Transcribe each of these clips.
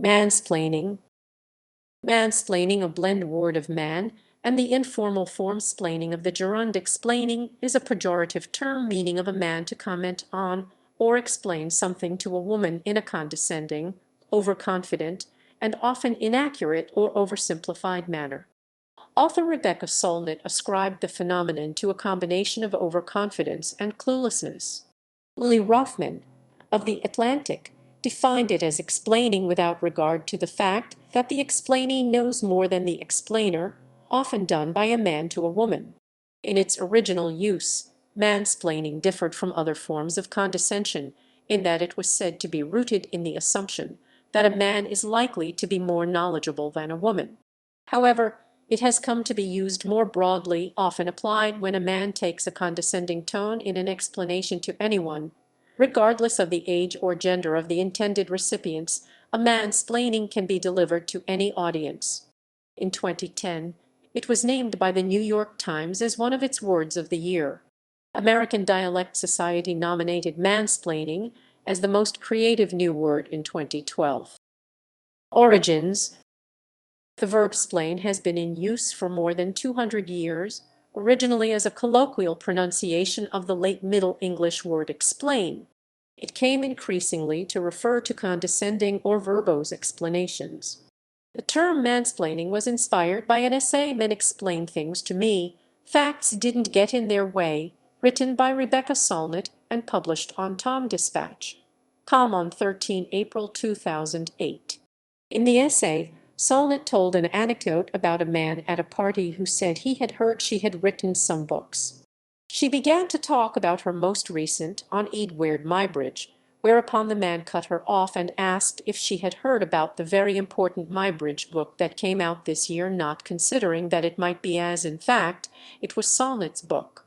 Mansplaining. Mansplaining, a blend word of man, and the informal form splaining of the gerund explaining, is a pejorative term meaning of a man to comment on or explain something to a woman in a condescending, overconfident, and often inaccurate or oversimplified manner. Author Rebecca Solnit ascribed the phenomenon to a combination of overconfidence and cluelessness. Rothman, of The Atlantic, defined it as explaining without regard to the fact that the explainee knows more than the explainer, often done by a man to a woman. In its original use, mansplaining differed from other forms of condescension in that it was said to be rooted in the assumption that a man is likely to be more knowledgeable than a woman. However, it has come to be used more broadly, often applied when a man takes a condescending tone in an explanation to anyone, regardless of the age or gender of the intended recipients. A mansplaining can be delivered to any audience. In 2010, it was named by the New York Times as one of its words of the year. American Dialect Society nominated mansplaining as the most creative new word in 2012. Origins. The verb splain has been in use for more than 200 years, originally as a colloquial pronunciation of the late Middle English word explain. It came increasingly to refer to condescending or verbose explanations. The term mansplaining was inspired by an essay, "Men Explain Things to Me, Facts Didn't Get in Their Way," written by Rebecca Solnit and published on Tom Dispatch.com on 13 April 2008. In the essay, Solnit told an anecdote about a man at a party who said he had heard she had written some books. She began to talk about her most recent, on Edward Muybridge, whereupon the man cut her off and asked if she had heard about the very important Muybridge book that came out this year, not considering that it might be, as in fact it was Solnit's book.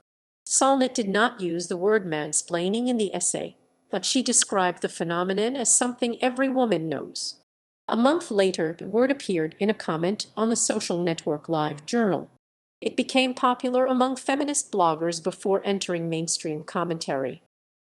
Solnit did not use the word mansplaining in the essay, but she described the phenomenon as something every woman knows. A month later, the word appeared in a comment on the social network Live Journal. It became popular among feminist bloggers before entering mainstream commentary.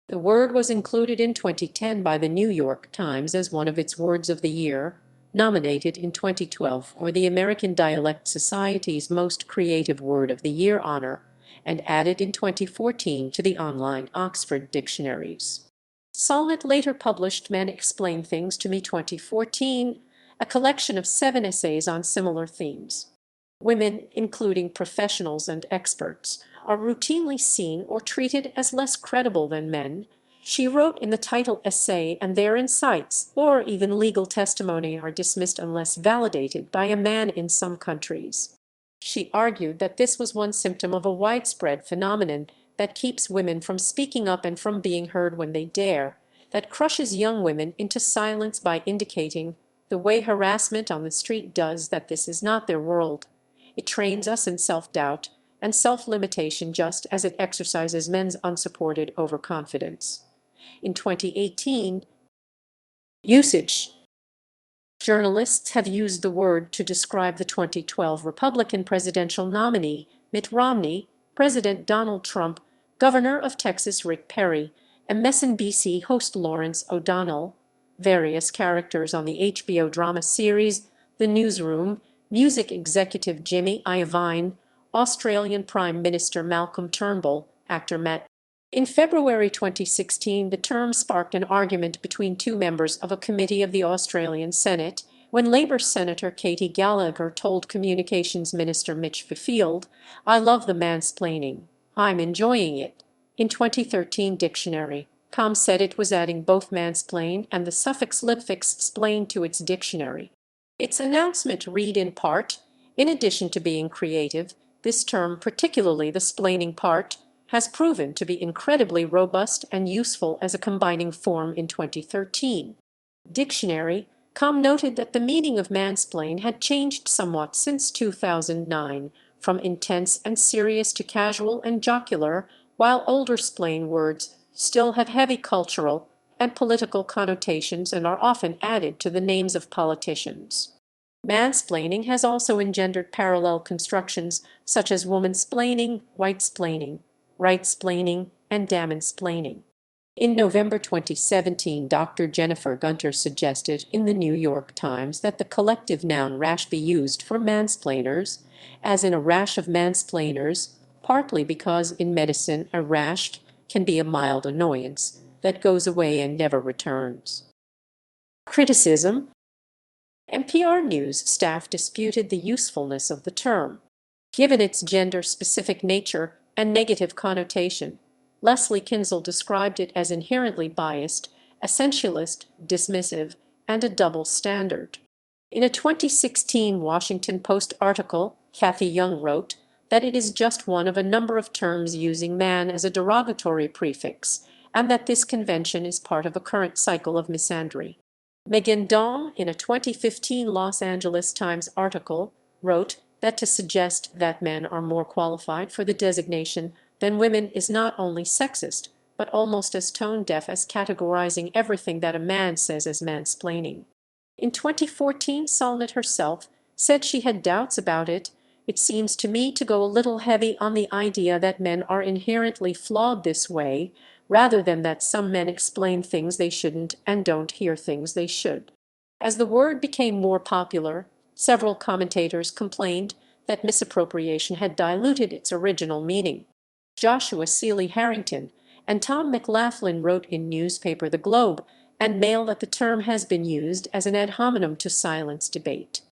The word was included in 2010 by the New York Times as one of its words of the year, nominated in 2012 for the American Dialect Society's Most Creative Word of the Year honor, and added in 2014 to the online Oxford dictionaries. Solnit later published Men Explain Things to Me 2014, a collection of 7 essays on similar themes. Women, including professionals and experts, are routinely seen or treated as less credible than men, she wrote in the title essay, and their insights or even legal testimony are dismissed unless validated by a man in some countries. She argued that this was one symptom of a widespread phenomenon that keeps women from speaking up and from being heard when they dare, that crushes young women into silence by indicating, the way harassment on the street does, that this is not their world. It trains us in self-doubt and self-limitation just as it exercises men's unsupported overconfidence. In 2018, usage. Journalists have used the word to describe the 2012 Republican presidential nominee, Mitt Romney, President Donald Trump, Governor of Texas Rick Perry, MSNBC host Lawrence O'Donnell, various characters on the HBO drama series The Newsroom, music executive Jimmy Iovine, Australian Prime Minister Malcolm Turnbull, actor Matt. In February 2016, the term sparked an argument between 2 members of a committee of the Australian Senate when Labor Senator Katie Gallagher told Communications Minister Mitch Fifield, "I love the mansplaining. I'm enjoying it." In 2013, Dictionary.com said it was adding both mansplain and the suffix lipfixed splain to its dictionary. Its announcement read in part, "In addition to being creative, this term, particularly the splaining part, has proven to be incredibly robust and useful as a combining form." In 2013, Dictionary.com noted that the meaning of mansplain had changed somewhat since 2009, from intense and serious to casual and jocular, while older splain words still have heavy cultural and political connotations and are often added to the names of politicians. Mansplaining has also engendered parallel constructions such as womansplaining, whitesplaining, right-splaining, and damansplaining. In November 2017, Dr. Jennifer Gunter suggested in the New York Times that the collective noun rash be used for mansplainers, as in a rash of mansplainers, partly because in medicine a rash can be a mild annoyance that goes away and never returns. Criticism. NPR News staff disputed the usefulness of the term, given its gender-specific nature and negative connotation. Leslie Kinzel described it as inherently biased, essentialist, dismissive, and a double standard. In a 2016 Washington Post article, Kathy Young wrote that it is just one of a number of terms using man as a derogatory prefix, and that this convention is part of a current cycle of misandry. Megan Daum, in a 2015 Los Angeles Times article, wrote that to suggest that men are more qualified for the designation than women is not only sexist, but almost as tone-deaf as categorizing everything that a man says as mansplaining. In 2014, Solnit herself said she had doubts about it. It seems to me to go a little heavy on the idea that men are inherently flawed this way, rather than that some men explain things they shouldn't and don't hear things they should. As the word became more popular, several commentators complained that misappropriation had diluted its original meaning. Joshua Seeley Harrington and Tom McLaughlin wrote in newspaper The Globe and Mail that the term has been used as an ad hominem to silence debate.